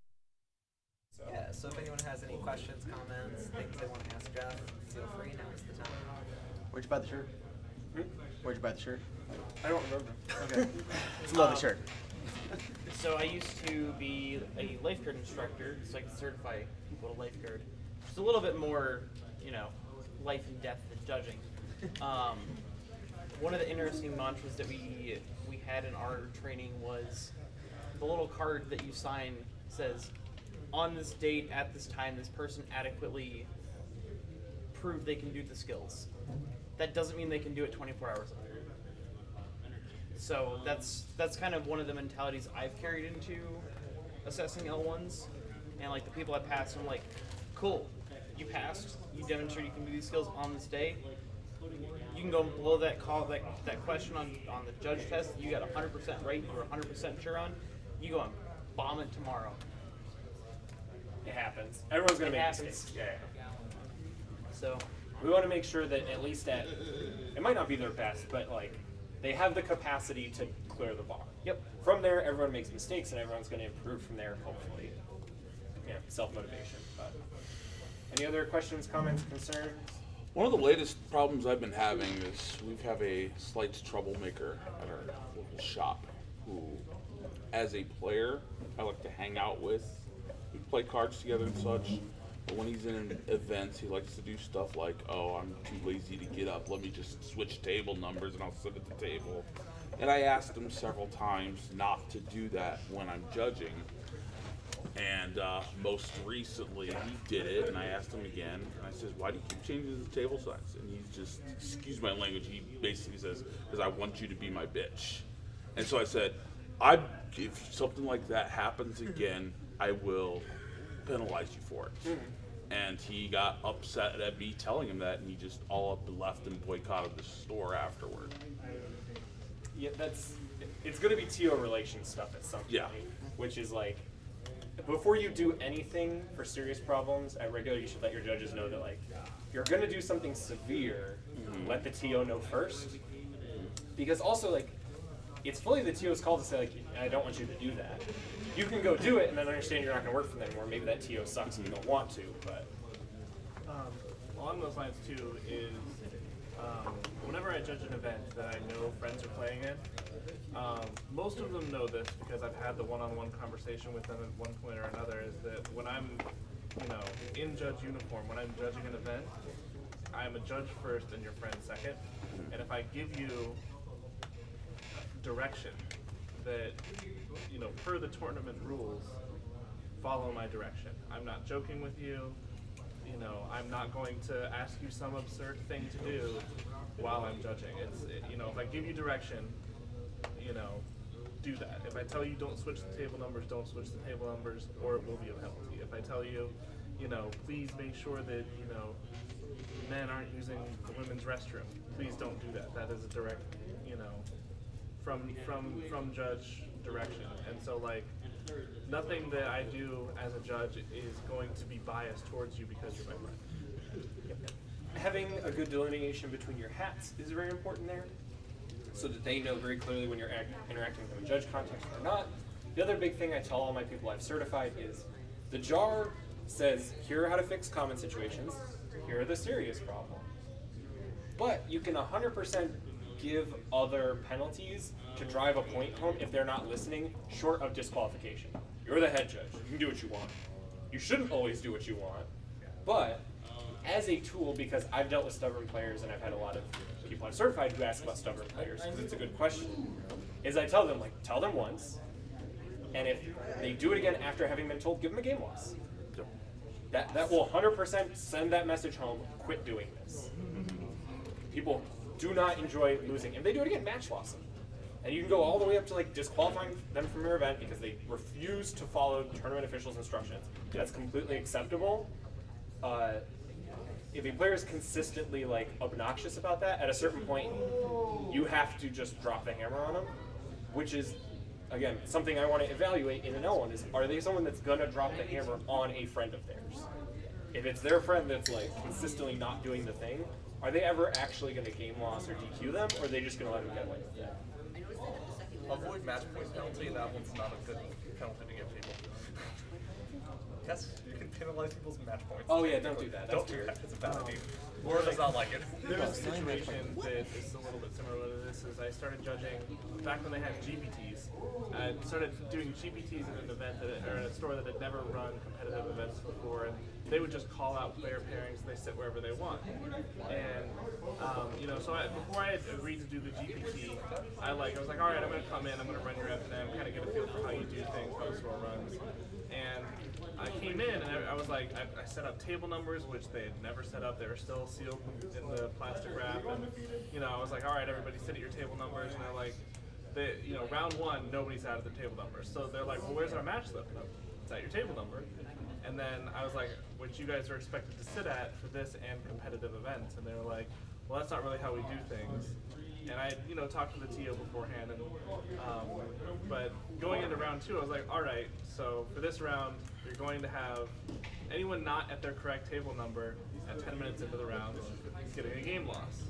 So. Yeah, so if anyone has any questions, comments, things they want to ask Jeff, feel free, now is the time. Where'd you buy the shirt? Where'd you buy the shirt? I don't remember. Okay. It's a lovely shirt. So I used to be a lifeguard instructor, so I could certify people to lifeguard. Just a little bit more, you know, life and death than judging. One of the interesting mantras that we had in our training was the little card that you sign says, on this date, at this time, this person adequately proved they can do the skills. That doesn't mean they can do it 24 hours a day. So that's kind of one of the mentalities I've carried into assessing L1s, and like the people I passed, I'm like, cool, you passed, you demonstrated you can do these skills on this day. You can go blow that that question on the judge test. You got 100% right. You were 100% sure on. You go and bomb it tomorrow. It happens. Everyone's gonna It make happens. mistakes. Yeah. So We want to make sure that at least it might not be their best, but like they have the capacity to clear the bar. Yep. From there, everyone makes mistakes, and everyone's going to improve from there. Hopefully, self-motivation. But any other questions, comments, concerns? One of the latest problems I've been having is we have a slight troublemaker at our local shop who, as a player, I like to hang out with. We play cards together and such. But when he's in events, he likes to do stuff like, oh, I'm too lazy to get up. Let me just switch table numbers and I'll sit at the table. And I asked him several times not to do that when I'm judging. And most recently, he did it, and I asked him again, and I said, why do you keep changing the table size? And he's just, excuse my language, he basically says, because I want you to be my bitch. And so I said, if something like that happens again, I will penalize you for it. And he got upset at me telling him that, and he just all up and left and boycotted the store afterward. Yeah, it's going to be TO relations stuff at some point, Yeah. which is like, before you do anything for serious problems at regular, you should let your judges know that like, if you're going to do something severe, let the TO know first. Because also like, it's fully the TO's call to say like, I don't want you to do that. You can go do it and then understand you're not going to work for them anymore. Maybe that TO sucks and you don't want to, but. Along those lines too is whenever I judge an event that I know friends are playing in, most of them know this because I've had the one-on-one conversation with them at one point or another, is that when I'm, in judge uniform, when I'm judging an event, I'm a judge first and your friend second. And if I give you direction that, per the tournament rules, follow my direction. I'm not joking with you. I'm not going to ask you some absurd thing to do while I'm judging. If I give you direction, do that. If I tell you don't switch the table numbers, don't switch the table numbers, or it will be a penalty. If I tell you, please make sure that, men aren't using the women's restroom, please don't do that. That is a direct, from judge direction. And so like, nothing that I do as a judge is going to be biased towards you because you're my friend. Having a good delineation between your hats is very important there, so that they know very clearly when you're interacting with a judge context or not. The other big thing I tell all my people I've certified is, the jar says, here are how to fix common situations, here are the serious problems. But you can 100% give other penalties to drive a point home if they're not listening, short of disqualification. You're the head judge, you can do what you want. You shouldn't always do what you want, but as a tool, because I've dealt with stubborn players and I've had a lot of people I've certified who ask about stubborn players, because it's a good question, is I tell them, tell them once, and if they do it again after having been told, give them a game loss. That will 100% send that message home, quit doing this. People do not enjoy losing. If they do it again, match loss them. And you can go all the way up to disqualifying them from your event because they refuse to follow tournament officials' instructions. That's completely acceptable. If a player is consistently obnoxious about that, at a certain point, you have to just drop the hammer on them, which is, again, something I want to evaluate in an L1 is, are they someone that's gonna drop the hammer on a friend of theirs? If it's their friend that's consistently not doing the thing, are they ever actually gonna game loss or DQ them, or are they just gonna let them get away with it? Avoid match point penalty, and that one's not a good penalty to give people. Yes, you can penalize people's match points. Oh yeah, don't do that. That's Don't do weird. that. It's a bad idea. Laura does not like it. There was a situation that is a little bit similar to this. Is I started judging back when they had GPTs. I started doing GPTs in an event or in a store that had never run competitive events before, and they would just call out player pairings and they sit wherever they want. And so before I had agreed to do the GPT, I was like, all right, I'm going to come in, I'm going to run your F&M, kind of get a feel for how you do things, how the store runs. And I came in and I was like, I set up table numbers, which they had never set up. They were still sealed in the plastic wrap. And, I was like, all right, everybody sit at your table numbers. And they're like, they, round one, nobody's added the table number. So they're like, well, where's our match slip? It's at your table number. And then I was like, which you guys are expected to sit at for this and competitive events. And they were like, well, that's not really how we do things. And I, talked to the TO beforehand. And but going into round two, I was like, all right, so for this round, you're going to have anyone not at their correct table number at 10 minutes into the round is getting a game loss.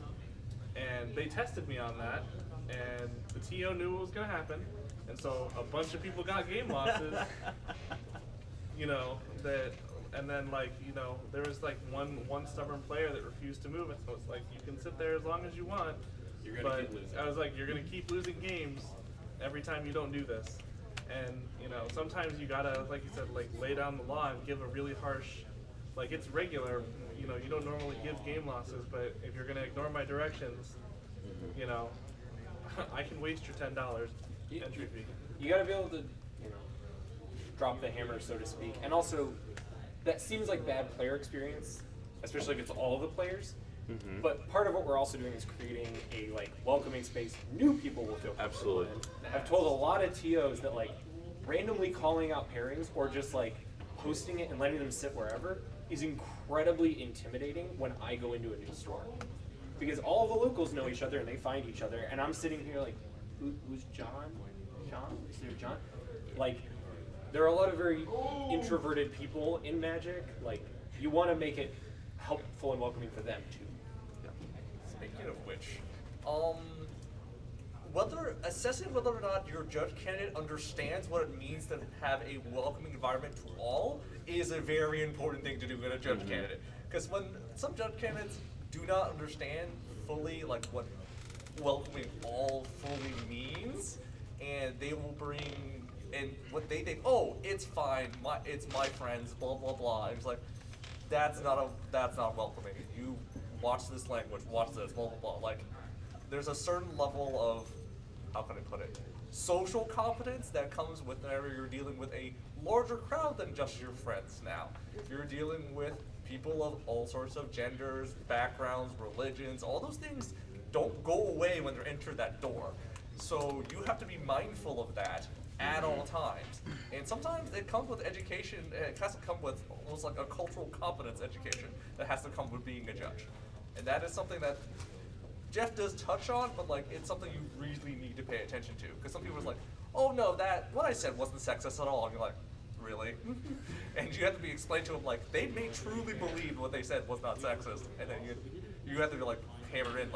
And they tested me on that, and the TO knew what was going to happen. And so a bunch of people got game losses, and then there was one stubborn player that refused to move it. So it's like, you can sit there as long as you want, You're gonna keep losing. I was like, you're gonna keep losing games every time you don't do this. And sometimes you gotta, like you said, lay down the law and give a really harsh, it's regular. You don't normally give game losses, but if you're gonna ignore my directions, I can waste your $10 entry fee. You got to be able to, drop the hammer, so to speak. And also, that seems like bad player experience, especially if it's all the players. Mm-hmm. But part of what we're also doing is creating a welcoming space new people will feel comfortable Absolutely. in. I've told a lot of TOs that randomly calling out pairings or just posting it and letting them sit wherever is incredibly intimidating when I go into a new store. Because all the locals know each other and they find each other, and I'm sitting here who's John? Sean? Is there John? There are a lot of very introverted people in Magic. You want to make it helpful and welcoming for them too. Speaking of which, assessing whether or not your judge candidate understands what it means to have a welcoming environment to all is a very important thing to do in a judge candidate. Because when some judge candidates do not understand fully what welcoming all fully means, and they will bring and what they think, oh, it's fine, it's my friends, blah blah blah. It's like that's not welcoming. You watch this language, watch this, blah blah blah. There's a certain level of, how can I put it, social competence that comes with whenever you're dealing with a larger crowd than just your friends now. You're dealing with people of all sorts of genders, backgrounds, religions, all those things don't go away when they enter that door. So you have to be mindful of that at all times. And sometimes it comes with education, it has to come with almost like a cultural competence education that has to come with being a judge. And that is something that Jeff does touch on, but it's something you really need to pay attention to. Because some people are like, oh no, what I said wasn't sexist at all. And you're like, really? And you have to be explained to them they may truly believe what they said was not sexist. And then you have to be hammer in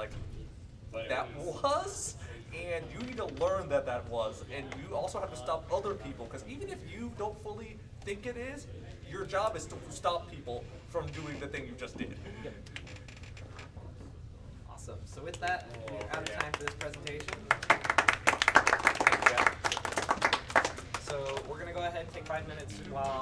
that was? And you need to learn that was. And you also have to stop other people, because even if you don't fully think it is, your job is to stop people from doing the thing you just did. Awesome. So with that, we're out of time for this presentation. So we're going to go ahead and take 5 minutes while